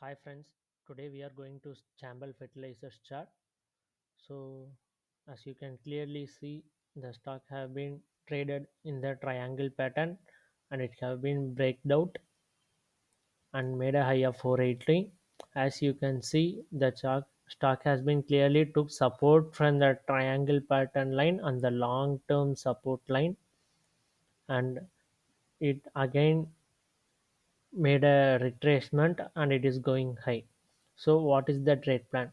Hi friends, today we are going to Chambal Fertilizers chart. So as you can clearly see, the stock have been traded in the triangle pattern and it have been breaked out and made a high of 480. As you can see, the chart stock has been clearly took support from the triangle pattern line and the long term support line, and it again made a retracement and it is going high. So what is the trade plan?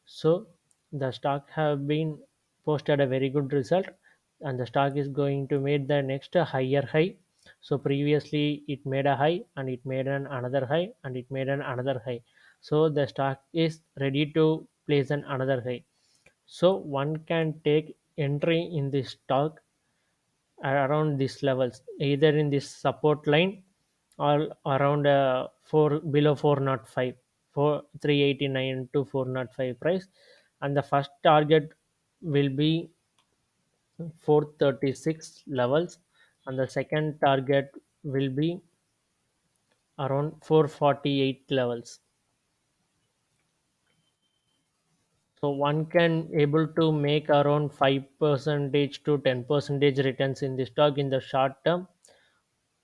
So the stock have been posted a very good result and the stock is going to make the next higher high. So previously it made a high and it made another high and it made another high. So the stock is ready to place another high. So one can take entry in this stock around these levels, either in this support line or around 4 below 405, 389 to 405 price, and the first target will be 436 levels and the second target will be around 448 levels. So one can able to make around 5 percentage to 10 percentage returns in the stock in the short term.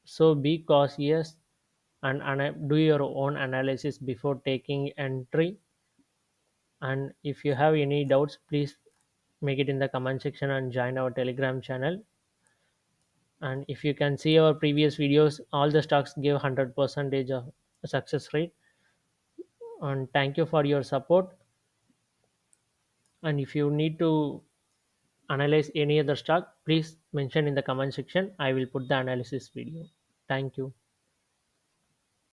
So be cautious and do your own analysis before taking entry. And if you have any doubts, please make it in the comment section and join our Telegram channel. And if you can see our previous videos, all the stocks give 100 percentage of success rate. And thank you for your support. And if you need to analyze any other stock, please mention in the comment section. I will put the analysis video. Thank you.